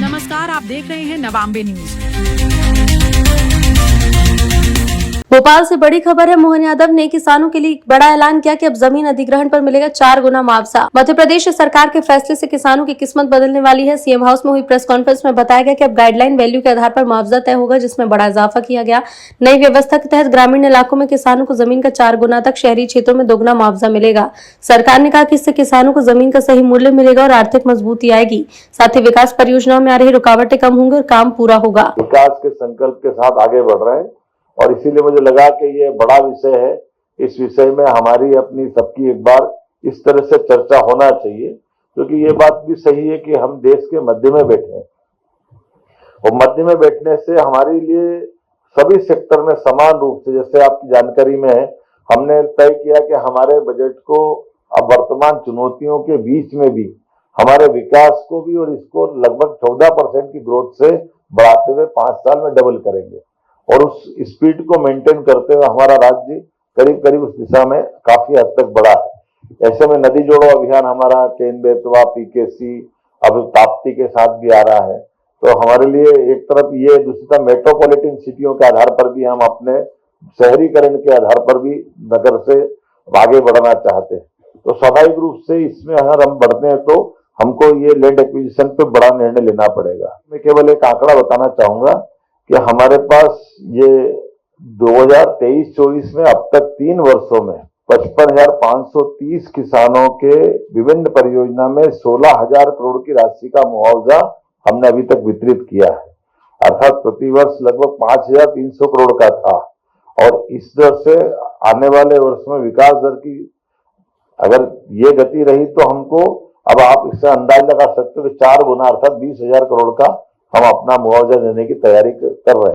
नमस्कार, आप देख रहे हैं नवांबे न्यूज। भोपाल से बड़ी खबर है। मोहन यादव ने किसानों के लिए एक बड़ा ऐलान किया कि अब जमीन अधिग्रहण पर मिलेगा 4 गुना मुआवजा। मध्य प्रदेश सरकार के फैसले से किसानों की किस्मत बदलने वाली है। सीएम हाउस में हुई प्रेस कॉन्फ्रेंस में बताया गया कि अब गाइडलाइन वैल्यू के आधार पर मुआवजा तय होगा, जिसमें बड़ा इजाफा किया गया। नई व्यवस्था के तहत ग्रामीण इलाकों में किसानों को जमीन का 4 गुना तक, शहरी क्षेत्रों में 2 गुना मुआवजा मिलेगा। सरकार ने कहा कि इससे किसानों को जमीन का सही मूल्य मिलेगा और आर्थिक मजबूती आएगी। साथ ही विकास परियोजनाओं में आ रही रुकावटें कम होंगी और काम पूरा होगा। विकास के संकल्प के साथ आगे बढ़ रहे हैं और इसीलिए मुझे लगा कि ये बड़ा विषय है। इस विषय में हमारी अपनी सबकी एक बार इस तरह से चर्चा होना चाहिए, क्योंकि ये बात भी सही है कि हम देश के मध्य में बैठे हैं और मध्य में बैठने से हमारे लिए सभी सेक्टर में समान रूप से, जैसे आपकी जानकारी में है, हमने तय किया कि हमारे बजट को अब वर्तमान चुनौतियों के बीच में भी हमारे विकास को भी और इसको लगभग 14% की ग्रोथ से बढ़ाते हुए 5 साल में डबल करेंगे और उस स्पीड को मेंटेन करते हुए हमारा राज्य करीब करीब उस दिशा में काफी हद तक बढ़ा है। ऐसे में नदी जोड़ो अभियान हमारा केन बेतवा पीकेसी अब ताप्ती के साथ भी आ रहा है, तो हमारे लिए एक तरफ ये, दूसरी तरफ मेट्रोपॉलिटन सिटियों के आधार पर भी हम अपने शहरीकरण के आधार पर भी नगर से आगे बढ़ना चाहते हैं। तो स्वाभाविक रूप से इसमें अगर हम बढ़ते हैं तो हमको ये लैंड एक्विजिशन पे बड़ा निर्णय लेना पड़ेगा। मैं केवल एक आंकड़ा बताना चाहूंगा कि हमारे पास ये 2023-24 में अब तक 3 वर्षों में 55,530 किसानों के विभिन्न परियोजना में 16,000 करोड़ की राशि का मुआवजा हमने अभी तक वितरित किया है। अर्थात प्रतिवर्ष लगभग 5,300 करोड़ का था और इस दर से आने वाले वर्ष में विकास दर की अगर ये गति रही तो हमको, अब आप इससे अंदाज लगा सकते हो कि 4 गुना अर्थात 20,000 करोड़ का हम अपना मुआवजा देने की तैयारी कर रहे हैं।